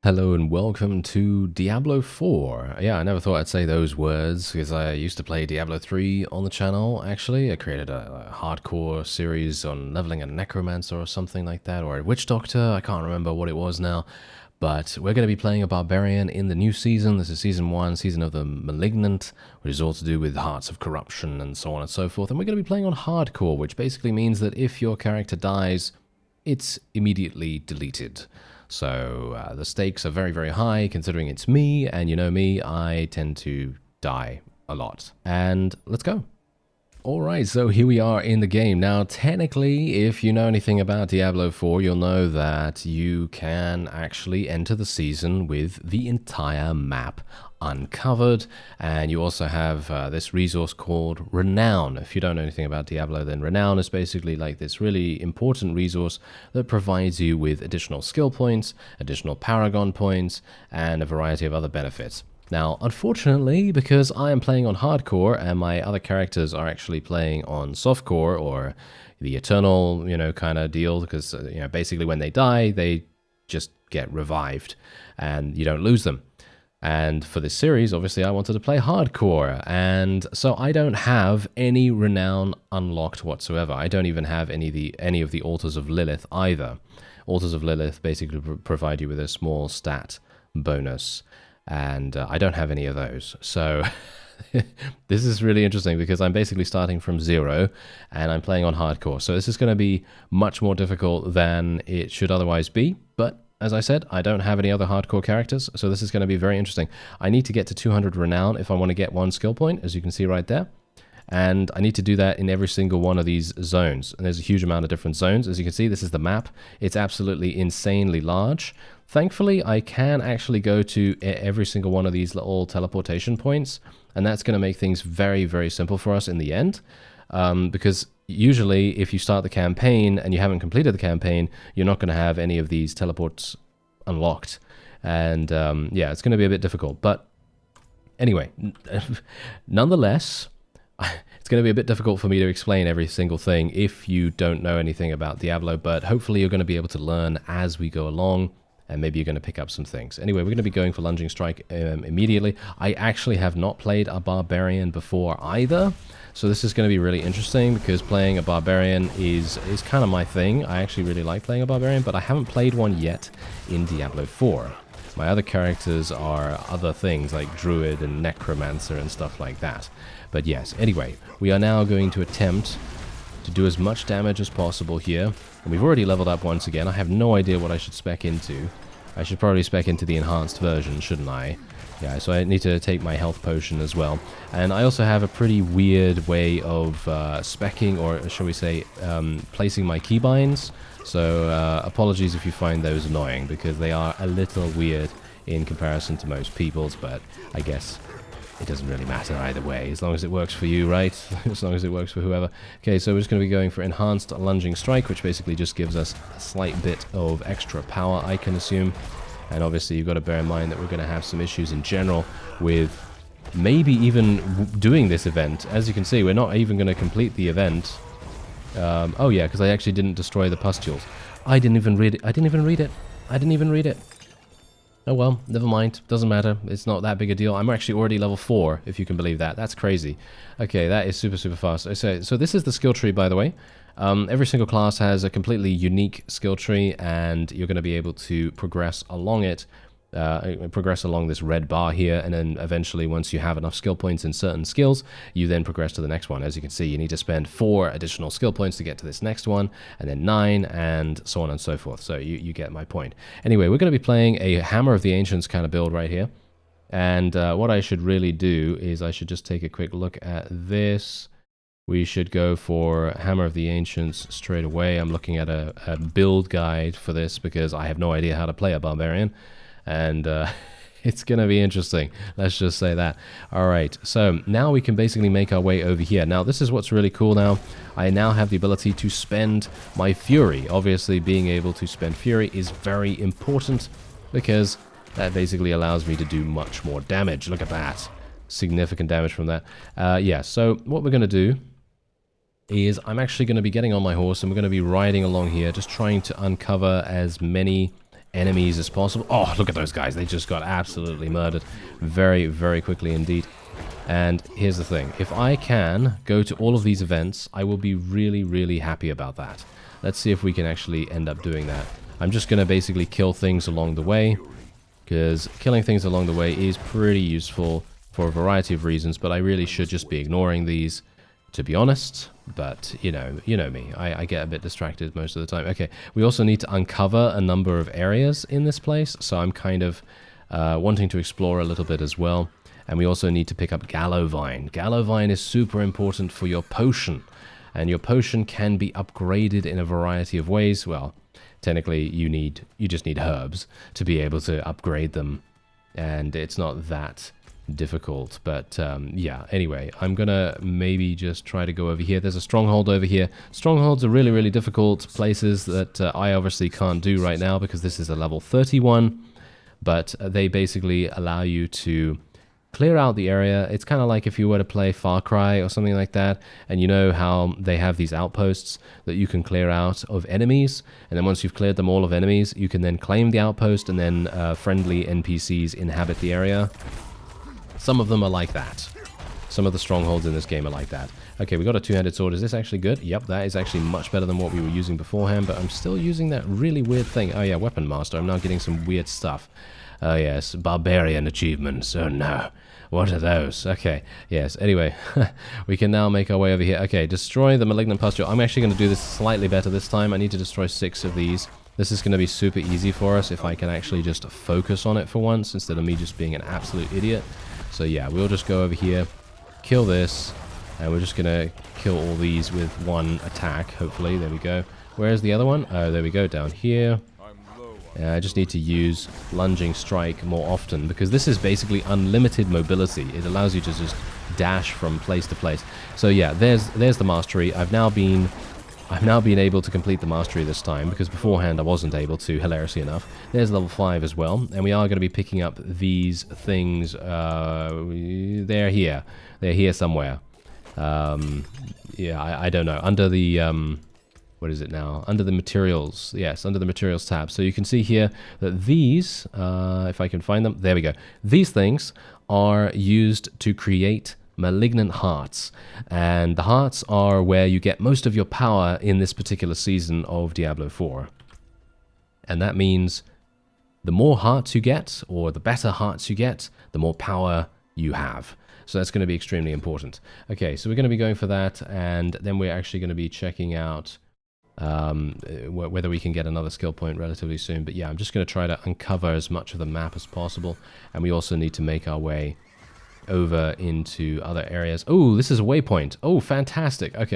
Hello and welcome to Diablo 4. Yeah, I never thought I'd say those words because I used to play Diablo 3 on the channel, actually. I created a hardcore series on leveling a necromancer or something like that, or a witch doctor. I can't remember what it was now. But we're going to be playing a barbarian in the new season. This is season 1, season of the Malignant, which is all to do with hearts of corruption and so on and so forth. And we're going to be playing on hardcore, which basically means that if your character dies, it's immediately deleted. So the stakes are very, very high considering it's me, and you know me, I tend to die a lot. And let's go. Alright, so here we are in the game. Now, technically, if you know anything about Diablo 4, you'll know that you can actually enter the season with the entire map uncovered, and you also have this resource called Renown. If you don't know anything about Diablo, then Renown is basically like this really important resource that provides you with additional skill points, additional Paragon points, and a variety of other benefits. Now, unfortunately, because I am playing on hardcore and my other characters are actually playing on softcore or the eternal, kind of deal, because, basically when they die, they just get revived and you don't lose them. And for this series, obviously, I wanted to play hardcore, and so I don't have any renown unlocked whatsoever. I don't even have any of the Altars of Lilith either. Altars of Lilith basically provide you with a small stat bonus, and I don't have any of those. So this is really interesting because I'm basically starting from 0 and I'm playing on hardcore. So this is going to be much more difficult than it should otherwise be. But as I said, I don't have any other hardcore characters, so this is going to be very interesting. I need to get to 200 renown if I want to get 1 skill point, as you can see right there. And I need to do that in every single one of these zones. And there's a huge amount of different zones. As you can see, this is the map. It's absolutely insanely large. Thankfully, I can actually go to every single one of these little teleportation points. And that's going to make things very, very simple for us in the end. Because usually, if you start the campaign and you haven't completed the campaign, you're not going to have any of these teleports unlocked. And yeah, it's going to be a bit difficult. But anyway, nonetheless, it's going to be a bit difficult for me to explain every single thing if you don't know anything about Diablo, but hopefully you're going to be able to learn as we go along, and maybe you're going to pick up some things. Anyway, we're going to be going for Lunging Strike immediately. I actually have not played a Barbarian before either, so this is going to be really interesting because playing a Barbarian is kind of my thing. I actually really like playing a Barbarian, but I haven't played one yet in Diablo 4. My other characters are other things like Druid and Necromancer and stuff like that. But yes, anyway, we are now going to attempt to do as much damage as possible here. And we've already leveled up once again. I have no idea what I should spec into. I should probably spec into the enhanced version, shouldn't I? Yeah, so I need to take my health potion as well. And I also have a pretty weird way of specking, or shall we say, placing my keybinds. So apologies if you find those annoying, because they are a little weird in comparison to most people's, but I guess it doesn't really matter either way, as long as it works for you, right? As long as it works for whoever. Okay, so we're just going to be going for Enhanced Lunging Strike, which basically just gives us a slight bit of extra power, I can assume. And obviously you've got to bear in mind that we're going to have some issues in general with maybe even doing this event. As you can see, we're not even going to complete the event. Oh yeah, because I actually didn't destroy the pustules. I didn't even read it. I didn't even read it. Oh well, never mind. Doesn't matter. It's not that big a deal. I'm actually already level 4, if you can believe that. That's crazy. Okay, that is super, super fast. So this is the skill tree, by the way. Every single class has a completely unique skill tree, and you're going to be able to progress along it. Progress along this red bar here, and then eventually, once you have enough skill points in certain skills, you then progress to the next one. As you can see, you need to spend 4 additional skill points to get to this next one, and then 9, and so on and so forth. So you get my point. Anyway, we're going to be playing a Hammer of the Ancients kind of build right here. And what I should really do is I should just take a quick look at this. We should go for Hammer of the Ancients straight away. I'm looking at a build guide for this because I have no idea how to play a Barbarian. And it's going to be interesting. Let's just say that. All right, so now we can basically make our way over here. Now, this is what's really cool now. I now have the ability to spend my Fury. Obviously, being able to spend Fury is very important because that basically allows me to do much more damage. Look at that. Significant damage from that. Yeah, so what we're going to do is I'm actually going to be getting on my horse and we're going to be riding along here, just trying to uncover as many enemies as possible. Oh, look at those guys. They just got absolutely murdered very, very quickly indeed. And here's the thing. If I can go to all of these events, I will be really, really happy about that. Let's see if we can actually end up doing that. I'm just going to basically kill things along the way, because killing things along the way is pretty useful for a variety of reasons, but I really should just be ignoring these, to be honest. But, you know me. I get a bit distracted most of the time. Okay, we also need to uncover a number of areas in this place, so I'm kind of wanting to explore a little bit as well. And we also need to pick up Gallow Vine. Gallow Vine is super important for your potion, and your potion can be upgraded in a variety of ways. Well, technically you just need herbs to be able to upgrade them, and it's not that difficult. But yeah, anyway, I'm gonna maybe just try to go over here. There's a stronghold over here. Strongholds are really, really difficult places that I obviously can't do right now because this is a level 31, but they basically allow you to clear out the area. It's kind of like if you were to play Far Cry or something like that, and you know how they have these outposts that you can clear out of enemies, and then once you've cleared them all of enemies, you can then claim the outpost, and then friendly NPCs inhabit the area. Some of them are like that. Some of the strongholds in this game are like that. Okay, we got a two-handed sword. Is this actually good? Yep, that is actually much better than what we were using beforehand, but I'm still using that really weird thing. Oh yeah, Weapon Master. I'm now getting some weird stuff. Oh yes, Barbarian achievements. Oh no. What are those? Okay, yes. Anyway, we can now make our way over here. Okay, destroy the malignant pustule. I'm actually going to do this slightly better this time. I need to destroy 6 of these. This is going to be super easy for us if I can actually just focus on it for once instead of me just being an absolute idiot. So yeah, we'll just go over here, kill this, and we're just going to kill all these with one attack, hopefully. There we go. Where's the other one? Oh, there we go, down here. I just need to use lunging strike more often because this is basically unlimited mobility. It allows you to just dash from place to place. So yeah, there's the mastery. I've now been able to complete the mastery this time because beforehand I wasn't able to, hilariously enough. There's level 5 as well, and we are going to be picking up these things. They're here. They're here somewhere. Yeah, I don't know. Under the what is it now? Under the materials. Yes, under the materials tab. So you can see here that these, if I can find them, there we go. These things are used to create malignant hearts. And the hearts are where you get most of your power in this particular season of Diablo 4. And that means the more hearts you get, or the better hearts you get, the more power you have. So that's going to be extremely important. Okay, so we're going to be going for that, and then we're actually going to be checking out whether we can get another skill point relatively soon. But yeah, I'm just going to try to uncover as much of the map as possible, and we also need to make our way over into other areas. Oh, this is a waypoint. Oh, fantastic. Okay,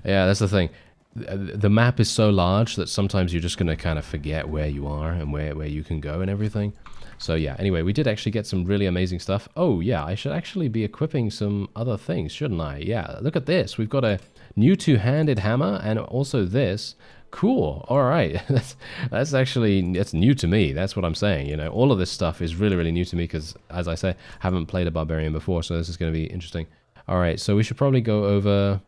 yeah, that's the thing. The map is so large that sometimes you're just going to kind of forget where you are and where you can go and everything. So yeah, anyway, we did actually get some really amazing stuff. Oh yeah, I should actually be equipping some other things, shouldn't I? Yeah, look at this. We've got a new two-handed hammer and also this. Cool. All right. that's new to me. That's what I'm saying. You know, all of this stuff is really, really new to me because, as I say, I haven't played a Barbarian before, so this is going to be interesting. All right, so we should probably go over...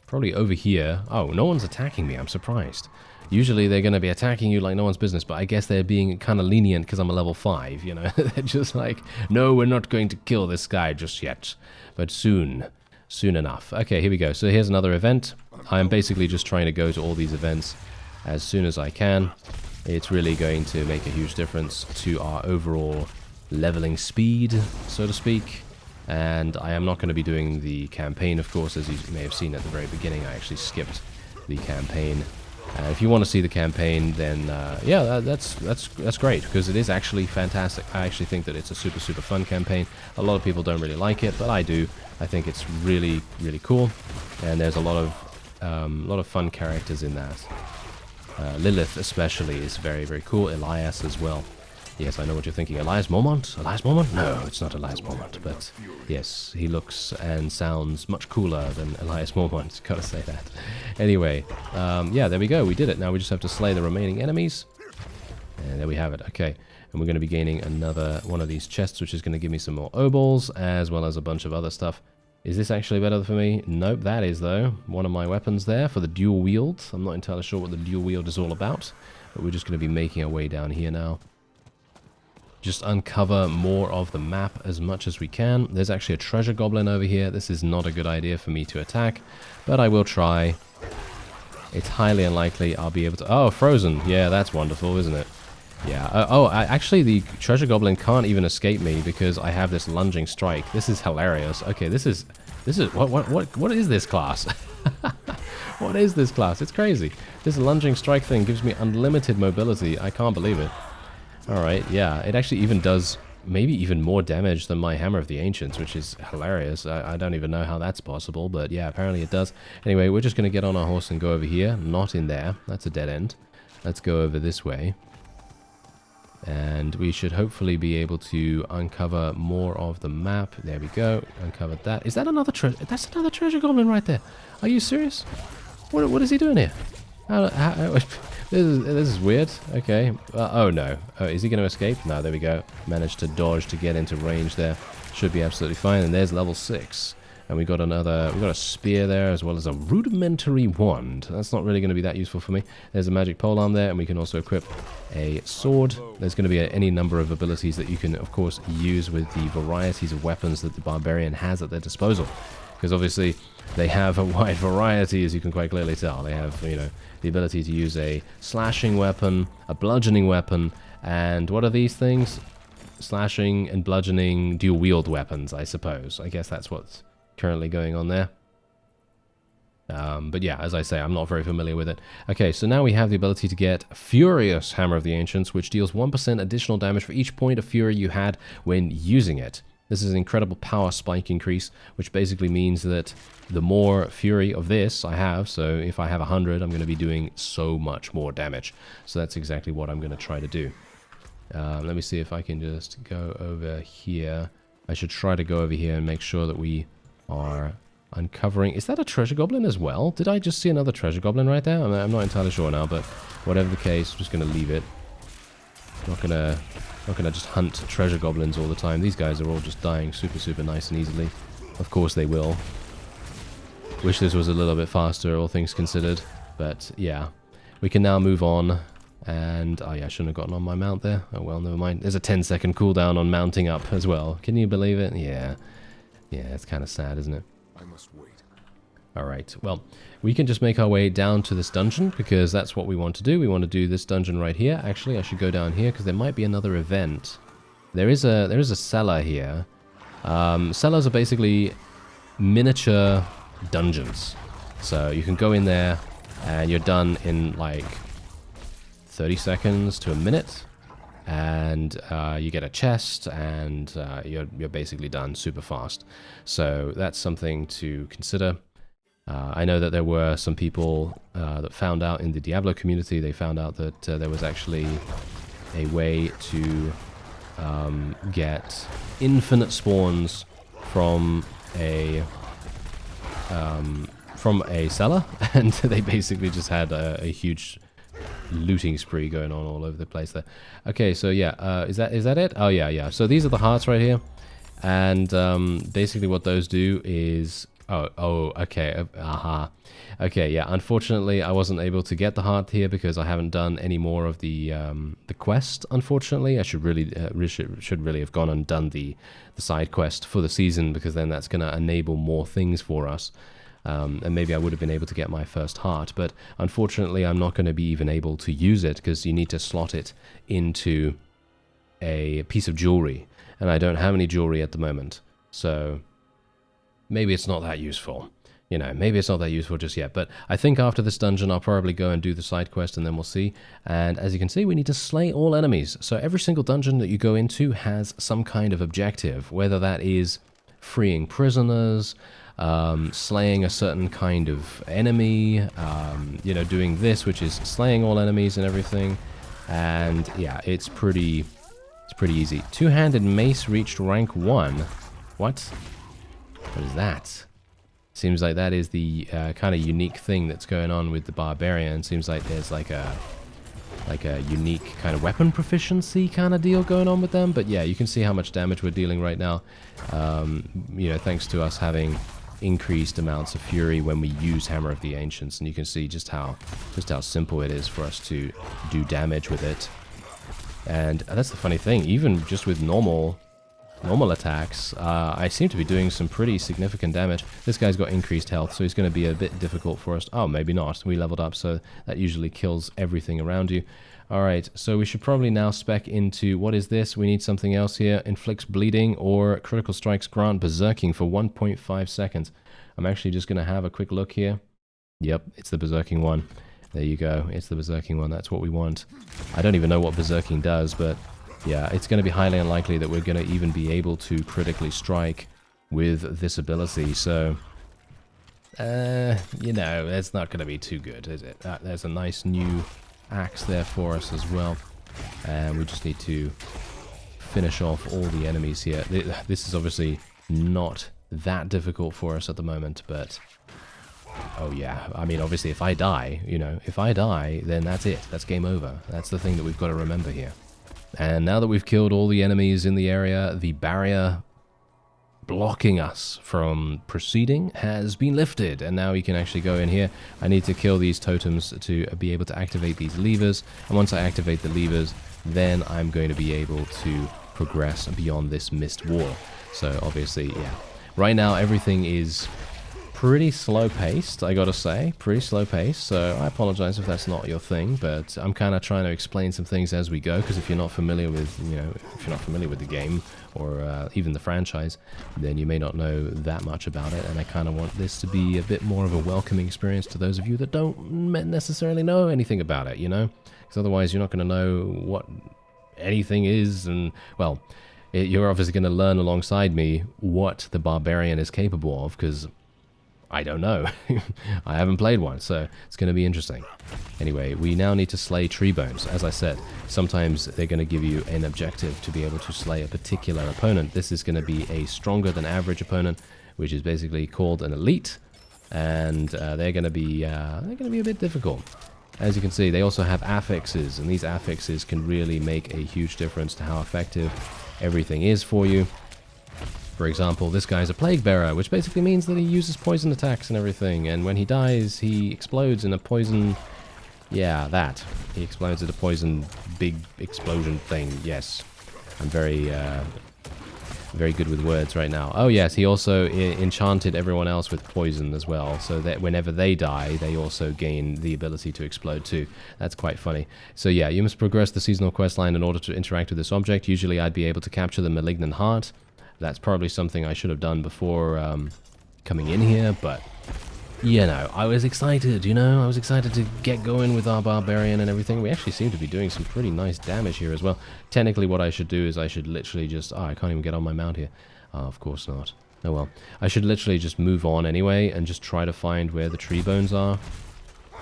probably over here. Oh, no one's attacking me. I'm surprised. Usually they're going to be attacking you like no one's business, but I guess they're being kind of lenient because I'm a level 5, you know. They're just like, no, we're not going to kill this guy just yet, but soon enough. Okay, here we go. So here's another event. I'm basically just trying to go to all these events as soon as I can. It's really going to make a huge difference to our overall leveling speed, so to speak. And I am not going to be doing the campaign, of course, as you may have seen at the very beginning. I actually skipped the campaign. If you want to see the campaign, then yeah, that's great, because it is actually fantastic. I actually think that it's a super, super fun campaign. A lot of people don't really like it, but I do. I think it's really, really cool, and there's a lot of fun characters in that. Lilith especially is very, very cool. Elias as well. Yes, I know what you're thinking. Elias Mormont? Elias Mormont? No, it's not Elias Mormont. But yes, he looks and sounds much cooler than Elias Mormont. Gotta say that. Anyway, yeah, there we go. We did it. Now we just have to slay the remaining enemies. And there we have it. Okay. And we're going to be gaining another one of these chests, which is going to give me some more obols, as well as a bunch of other stuff. Is this actually better for me? Nope, that is, though. One of my weapons there for the dual wield. I'm not entirely sure what the dual wield is all about, but we're just going to be making our way down here now. Just uncover more of the map as much as we can. There's actually a treasure goblin over here. This is not a good idea for me to attack, but I will try. It's highly unlikely I'll be able to... Oh, frozen. Yeah, that's wonderful, isn't it? Yeah. Actually, the treasure goblin can't even escape me because I have this lunging strike. This is hilarious. Okay, this is what is this class? What is this class? It's crazy. This lunging strike thing gives me unlimited mobility. I can't believe it. All right. Yeah, it actually even does maybe even more damage than my Hammer of the Ancients, which is hilarious. I don't even know how that's possible, but yeah, apparently it does. Anyway, we're just going to get on our horse and go over here. Not in there. That's a dead end. Let's go over this way. And we should hopefully be able to uncover more of the map. There we go. Uncovered that. Is that another treasure? That's another treasure goblin right there. Are you serious? What is he doing here? This is weird. Okay. Oh no. Oh, is he going to escape? No, there we go. Managed to dodge to get into range there. Should be absolutely fine. And there's level 6. And we got a spear there as well as a rudimentary wand. That's not really going to be that useful for me. There's a magic polearm there, and we can also equip a sword. There's going to be any number of abilities that you can, of course, use with the varieties of weapons that the Barbarian has at their disposal. Because obviously they have a wide variety, as you can quite clearly tell. They have, you know, the ability to use a slashing weapon, a bludgeoning weapon, and what are these things? Slashing and bludgeoning dual wield weapons, I suppose. I guess that's what's currently going on there. But yeah, as I say, I'm not very familiar with it. Okay, so now we have the ability to get Furious Hammer of the Ancients, which deals 1% additional damage for each point of fury you had when using it. This is an incredible power spike increase, which basically means that the more fury of this I have, so if I have 100, I'm going to be doing so much more damage. So that's exactly what I'm going to try to do. Let me see if I can just go over here. I should try to go over here and make sure that we are uncovering... Is that a treasure goblin as well? Did I just see another treasure goblin right there? I'm not entirely sure now, but whatever the case, I'm just going to leave it. Not gonna just hunt treasure goblins all the time. These guys are all just dying super nice and easily. Of course they will. Wish this was a little bit faster, all things considered. But yeah, we can now move on. And, oh yeah, I shouldn't have gotten on my mount there. Oh well, never mind. There's a 10-second cooldown on mounting up as well. Can you believe it? Yeah. Yeah, it's kind of sad, isn't it? I must wait. Alright, well, we can just make our way down to this dungeon, because that's what we want to do. We want to do this dungeon right here. Actually, I should go down here, because there might be another event. There is a cellar here. Cellars are basically miniature dungeons. So you can go in there, and you're done in, like, 30 seconds to a minute. And you get a chest, and you're basically done super fast. So that's something to consider. I know that there were some people that found out in the Diablo community, they found out that there was actually a way to get infinite spawns from a cellar, and they basically just had a huge looting spree going on all over the place there. Okay, so yeah, is that it? Oh yeah. So these are the hearts right here, and basically what those do is okay, okay, yeah. Unfortunately, I wasn't able to get the heart here because I haven't done any more of the quest. Unfortunately, I should really have gone and done the side quest for the season, because then that's going to enable more things for us. And maybe I would have been able to get my first heart, but unfortunately I'm not going to be even able to use it, because you need to slot it into a piece of jewelry, and I don't have any jewelry at the moment, so maybe it's not that useful. You know, maybe it's not that useful just yet, but I think after this dungeon I'll probably go and do the side quest, and then we'll see. And as you can see, we need to slay all enemies. So every single dungeon that you go into has some kind of objective, whether that is freeing prisoners, slaying a certain kind of enemy, you know, doing this, which is slaying all enemies and everything. And yeah, it's pretty easy. Two-handed mace reached rank 1. What? What is that? Seems like that is the kind of unique thing that's going on with the Barbarian. Seems like there's like a like a unique kind of weapon proficiency kind of deal going on with them. But yeah, you can see how much damage we're dealing right now. You know, thanks to us having increased amounts of fury when we use Hammer of the Ancients, and you can see just how simple it is for us to do damage with it. And that's the funny thing, even just with normal attacks, I seem to be doing some pretty significant damage. This guy's got increased health, so he's going to be a bit difficult for us. Oh, maybe not. We leveled up, so that usually kills everything around you. Alright, so we should probably now spec into, what is this? We need something else here. Inflicts bleeding or critical strikes grant berserking for 1.5 seconds. I'm actually just going to have a quick look here. Yep, it's the berserking one. There you go, it's the berserking one. That's what we want. I don't even know what berserking does, but yeah, it's going to be highly unlikely that we're going to even be able to critically strike with this ability, so you know, it's not going to be too good, is it? There's a nice new axe there for us as well, and we just need to finish off all the enemies here. This is obviously not that difficult for us at the moment, but oh yeah, I mean, obviously if I die, you know, if I die, then that's it, that's game over. That's the thing that we've got to remember here. And now that we've killed all the enemies in the area, the barrier blocking us from proceeding has been lifted, and now we can actually go in here. I need to kill these totems to be able to activate these levers, and once I activate the levers, then I'm going to be able to progress beyond this mist wall. So obviously, yeah, right now everything is pretty slow paced, I gotta say, pretty slow paced, so I apologize if that's not your thing, but I'm kind of trying to explain some things as we go, because if you're not familiar with, you know, if you're not familiar with the game, or even the franchise, then you may not know that much about it, and I kind of want this to be a bit more of a welcoming experience to those of you that don't necessarily know anything about it, you know, because otherwise you're not going to know what anything is, and, well, you're obviously going to learn alongside me what the Barbarian is capable of, because I don't know. I haven't played one, so it's going to be interesting. Anyway, we now need to slay tree bones. As I said, sometimes they're going to give you an objective to be able to slay a particular opponent. This is going to be a stronger than average opponent, which is basically called an elite, and they're going to be a bit difficult. As you can see, they also have affixes, and these affixes can really make a huge difference to how effective everything is for you. For example, this guy's a plague bearer, which basically means that he uses poison attacks and everything, and when he dies, he explodes in a poison... yeah, that. He explodes in a poison big explosion thing, yes. I'm very good with words right now. Oh yes, he also enchanted everyone else with poison as well, so that whenever they die, they also gain the ability to explode too. That's quite funny. So yeah, you must progress the seasonal questline in order to interact with this object. Usually I'd be able to capture the malignant heart. That's probably something I should have done before coming in here, but, you know, I was excited, you know? I was excited to get going with our Barbarian and everything. We actually seem to be doing some pretty nice damage here as well. Technically, what I should do is I should literally just... oh, I can't even get on my mount here. Oh, of course not. Oh well. I should literally just move on anyway and just try to find where the tree bones are,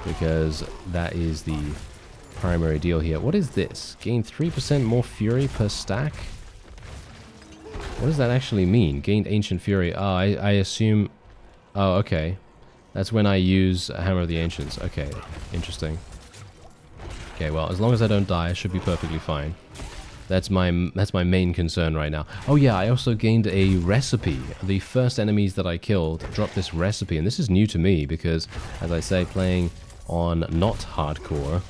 because that is the primary deal here. What is this? Gain 3% more fury per stack? What does that actually mean? Gained Ancient Fury. Oh, I assume... oh, okay. That's when I use a Hammer of the Ancients. Okay, interesting. Okay, well, as long as I don't die, I should be perfectly fine. That's my main concern right now. Oh yeah, I also gained a recipe. The first enemies that I killed dropped this recipe, and this is new to me because, as I say, playing on not hardcore,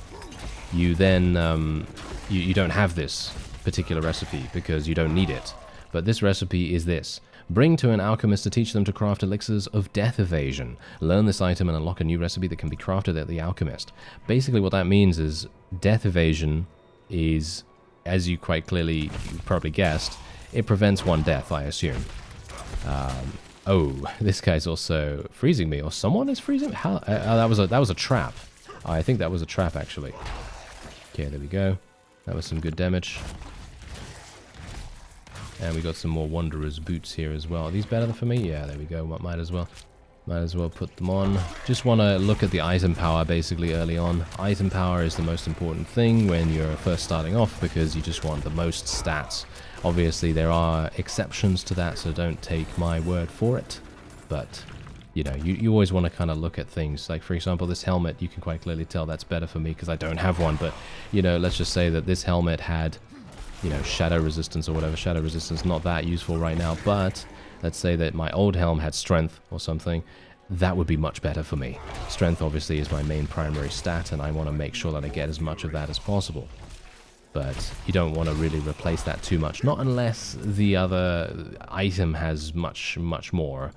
you then you don't have this particular recipe because you don't need it. But this recipe is this. Bring to an alchemist to teach them to craft elixirs of death evasion. Learn this item and unlock a new recipe that can be crafted at the alchemist. Basically what that means is death evasion is, as you quite clearly probably guessed, it prevents one death, I assume. Oh, this guy's also freezing me, or someone is freezing me? How? That was a trap. I think that was a trap, actually. Okay, there we go. That was some good damage. And we got some more Wanderer's boots here as well. Are these better for me? Yeah, there we go. Might as well. Might as well put them on. Just want to look at the item power basically early on. Item power is the most important thing when you're first starting off because you just want the most stats. Obviously there are exceptions to that, so don't take my word for it. But you know, you always want to kind of look at things. Like, for example, this helmet, you can quite clearly tell that's better for me because I don't have one. But, you know, let's just say that this helmet had, you know, shadow resistance or whatever. Shadow resistance, not that useful right now. But let's say that my old helm had strength or something. That would be much better for me. Strength, obviously, is my main primary stat, and I want to make sure that I get as much of that as possible. But you don't want to really replace that too much. Not unless the other item has much more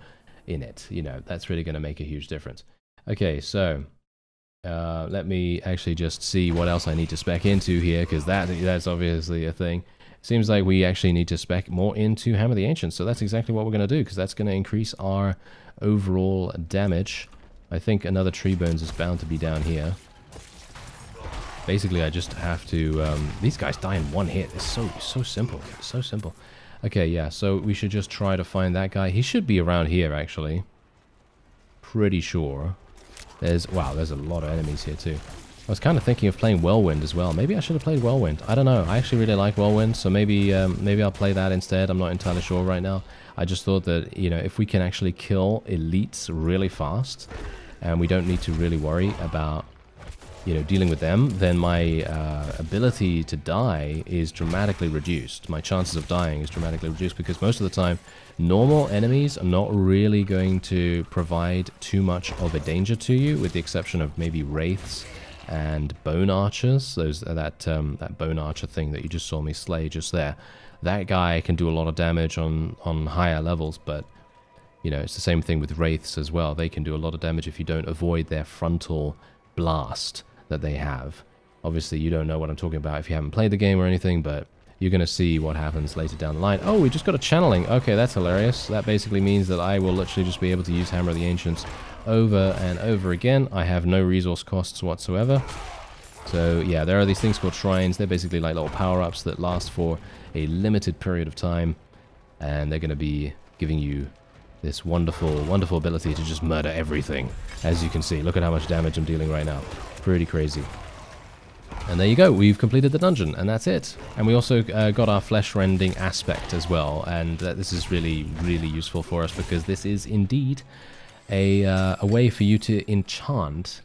in it. You know, that's really going to make a huge difference. Okay, so let me actually just see what else I need to spec into here, because that's obviously a thing. Seems like we actually need to spec more into Hammer the Ancients, so that's exactly what we're going to do, because that's going to increase our overall damage. I think another tree bones is bound to be down here. Basically, I just have to... these guys die in one hit. It's so simple. It's so simple. Okay, yeah, so we should just try to find that guy. He should be around here, actually. Pretty sure. Wow, there's a lot of enemies here, too. I was kind of thinking of playing Whirlwind as well. Maybe I should have played Whirlwind. I don't know. I actually really like Whirlwind, so maybe I'll play that instead. I'm not entirely sure right now. I just thought that, you know, if we can actually kill elites really fast, and we don't need to really worry about, you know, dealing with them, then my ability to die is dramatically reduced. My chances of dying is dramatically reduced, because most of the time, normal enemies are not really going to provide too much of a danger to you, with the exception of maybe wraiths and bone archers. That bone archer thing that you just saw me slay just there. That guy can do a lot of damage on higher levels, but you know, it's the same thing with wraiths as well. They can do a lot of damage if you don't avoid their frontal blast that they have. Obviously, you don't know what I'm talking about if you haven't played the game or anything, but you're going to see what happens later down the line. Oh, we just got a channeling. Okay, that's hilarious. That basically means that I will literally just be able to use Hammer of the Ancients over and over again. I have no resource costs whatsoever. So, yeah, there are these things called shrines. They're basically like little power-ups that last for a limited period of time, and they're going to be giving you this wonderful, wonderful ability to just murder everything. As you can see, look at how much damage I'm dealing right now. Pretty crazy. And there you go, we've completed the dungeon, and that's it. And we also got our flesh-rending aspect as well, and this is really, really useful for us, because this is indeed a way for you to enchant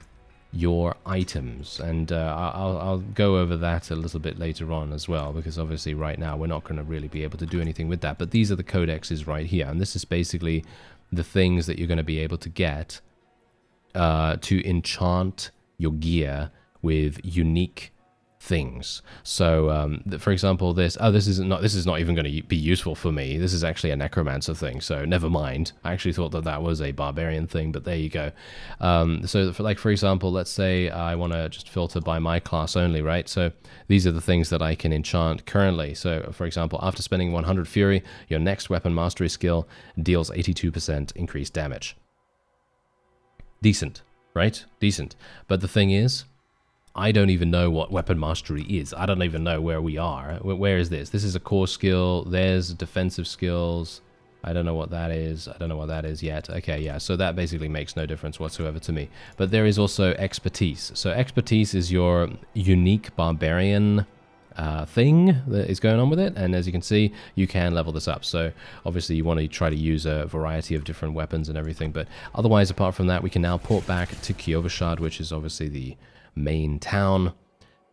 your items. And I'll go over that a little bit later on as well, because obviously right now we're not going to really be able to do anything with that. But these are the codexes right here, and this is basically the things that you're going to be able to get to enchant your gear with unique things. So for example, this is not even going to be useful for me. This is actually a necromancer thing, so never mind. I actually thought that was a barbarian thing, but there you go. So for example, let's say I want to just filter by my class only, right? So these are the things that I can enchant currently. So for example, after spending 100 fury, your next weapon mastery skill deals 82% increased damage. Decent, right? Decent. But the thing is, I don't even know what weapon mastery is. I don't even know where we are. Where is this? This is a core skill. There's defensive skills. I don't know what that is. I don't know what that is yet. Okay, yeah, so that basically makes no difference whatsoever to me. But there is also expertise. So expertise is your unique barbarian thing that is going on with it, and as you can see, you can level this up. So obviously you want to try to use a variety of different weapons and everything, but otherwise, apart from that, we can now port back to Kyovashad, which is obviously the main town,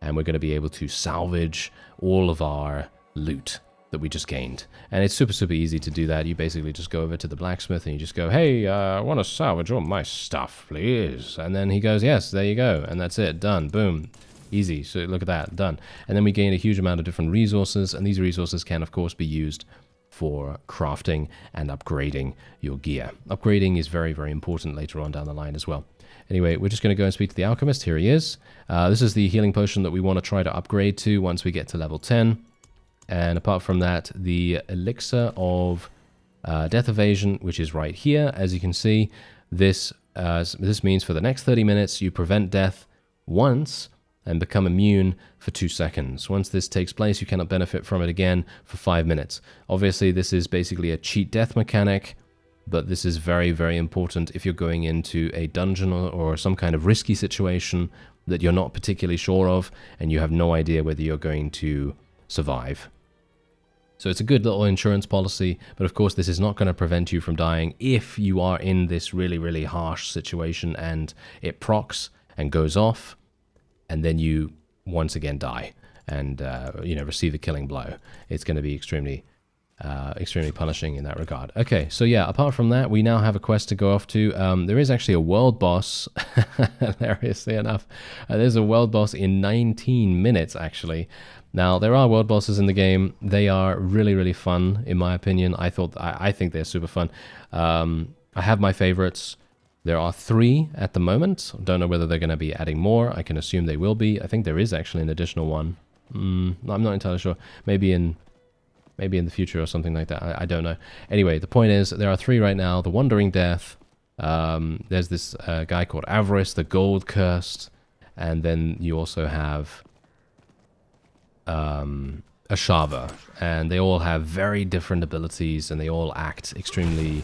and we're going to be able to salvage all of our loot that we just gained. And it's super easy to do that. You basically just go over to the blacksmith and you just go, hey, I want to salvage all my stuff, please. And then he goes, yes, there you go. And that's it, done, boom. Easy. So look at that, done. And then we gain a huge amount of different resources, and these resources can of course be used for crafting and upgrading your gear. Upgrading is very important later on down the line as well. Anyway, we're just going to go and speak to the alchemist. Here he is. This is the healing potion that we want to try to upgrade to once we get to level 10. And apart from that, the elixir of death evasion, which is right here. As you can see, this means for the next 30 minutes, you prevent death once and become immune for 2 seconds. Once this takes place, you cannot benefit from it again for 5 minutes. Obviously, this is basically a cheat death mechanic, but this is very important if you're going into a dungeon or some kind of risky situation that you're not particularly sure of, and you have no idea whether you're going to survive. So it's a good little insurance policy, but of course this is not going to prevent you from dying if you are in this really, really harsh situation and it procs and goes off, and then you once again die and receive a killing blow. It's going to be extremely punishing in that regard. Okay, so yeah, apart from that, we now have a quest to go off to. There is actually a world boss, hilariously enough. There's a world boss in 19 minutes, actually. Now, there are world bosses in the game. They are really, really fun, in my opinion. I think they're super fun. I have my favorites. There are 3 at the moment. Don't know whether they're going to be adding more. I can assume they will be. I think there is actually an additional one. I'm not entirely sure. Maybe in the future or something like that. I don't know. Anyway, the point is, there are 3 right now. The Wandering Death. There's this guy called Avarice, the Gold Cursed. And then you also have Ashava. And they all have very different abilities, and they all act extremely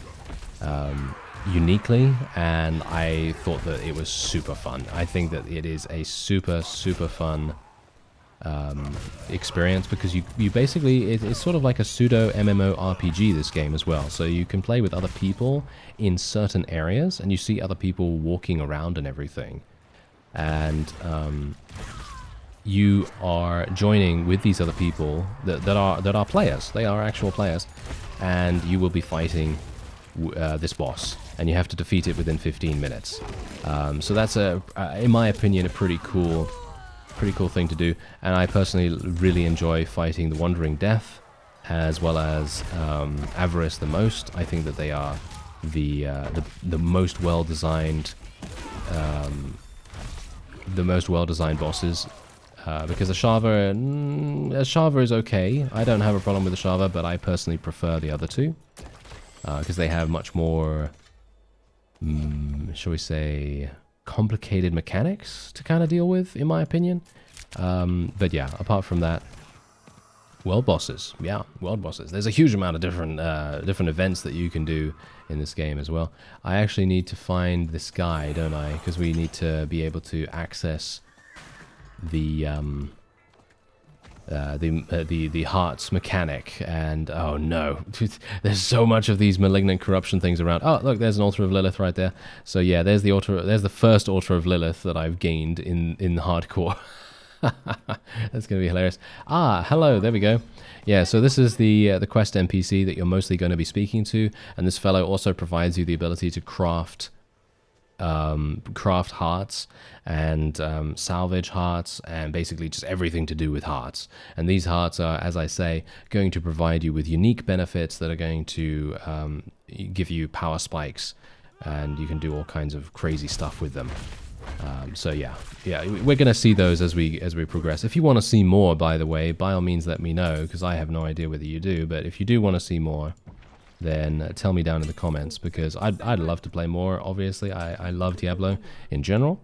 uniquely. And I thought that it was super fun. I think that it is a super, super fun experience, because you basically, it's sort of like a pseudo MMO RPG, this game as well. So you can play with other people in certain areas, and you see other people walking around and everything, and you are joining with these other people that are players. They are actual players, and you will be fighting this boss, and you have to defeat it within 15 minutes. So that's in my opinion, a pretty cool thing to do, and I personally really enjoy fighting the Wandering Death as well as Avarice the most. I think that they are the most well designed bosses, because Ashava is okay. I don't have a problem with Ashava, but I personally prefer the other 2 because they have much more, shall we say, complicated mechanics to kind of deal with, in my opinion. But yeah, apart from that, world bosses. Yeah, world bosses. There's a huge amount of different events that you can do in this game as well. I actually need to find this guy, don't I? Because we need to be able to access the hearts mechanic. And oh no, there's so much of these malignant corruption things around. Oh look, there's an altar of Lilith right there. So yeah, there's the first altar of Lilith that I've gained in hardcore. That's gonna be hilarious. Ah, hello, there we go. Yeah, so this is the quest NPC that you're mostly going to be speaking to, and this fellow also provides you the ability to craft hearts and salvage hearts, and basically just everything to do with hearts. And these hearts are, as I say, going to provide you with unique benefits that are going to give you power spikes, and you can do all kinds of crazy stuff with them. So yeah, we're going to see those as we progress. If you want to see more, by the way, by all means let me know, because I have no idea whether you do, but if you do want to see more, then tell me down in the comments, because I'd love to play more. Obviously, I love Diablo in general,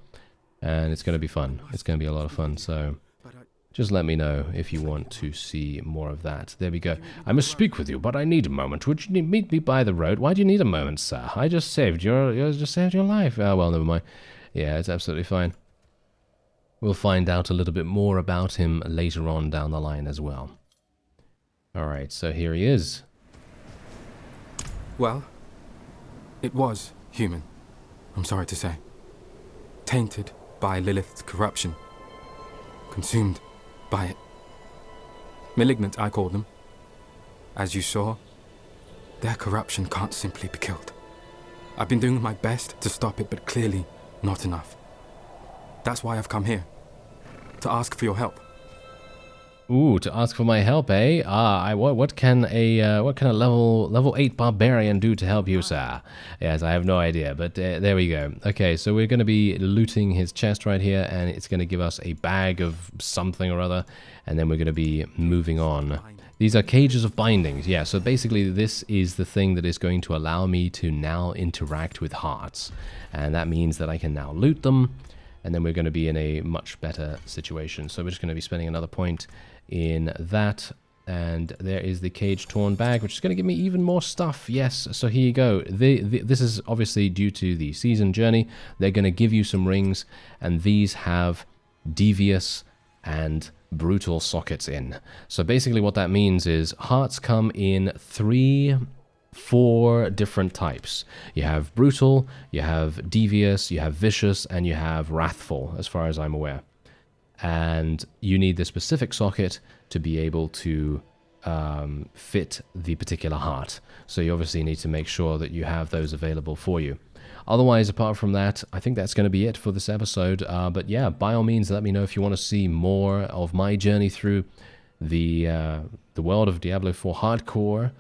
and it's going to be fun. It's going to be a lot of fun, so just let me know if you want to see more of that. There we go. I must speak with you, but I need a moment. Would you meet me by the road? Why do you need a moment, sir? I just saved your life. Oh, well, never mind. Yeah, it's absolutely fine. We'll find out a little bit more about him later on down the line as well. Alright, so here he is. Well, it was human, I'm sorry to say. Tainted by Lilith's corruption. Consumed by it. Malignant, I call them. As you saw, their corruption can't simply be killed. I've been doing my best to stop it, but clearly not enough. That's why I've come here, to ask for your help. Ooh, to ask for my help, eh? What can a level 8 barbarian do to help you, sir? Yes, I have no idea, but there we go. Okay, so we're going to be looting his chest right here, and it's going to give us a bag of something or other, and then we're going to be moving on. These are cages of bindings. Yeah, so basically this is the thing that is going to allow me to now interact with hearts, and that means that I can now loot them, and then we're going to be in a much better situation. So we're just going to be spending another point in that, and there is the cage torn bag, which is going to give me even more stuff. Yes, so here you go. This is obviously due to the season journey. They're going to give you some rings, and these have devious and brutal sockets in. So basically what that means is hearts come in 4 different types. You have brutal, you have devious, you have vicious, and you have wrathful, as far as I'm aware. And you need the specific socket to be able to fit the particular heart. So you obviously need to make sure that you have those available for you. Otherwise, apart from that, I think that's going to be it for this episode. But yeah, by all means, let me know if you want to see more of my journey through the world of Diablo 4 Hardcore.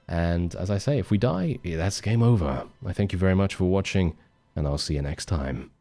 And as I say, if we die, that's game over. I thank you very much for watching, and I'll see you next time.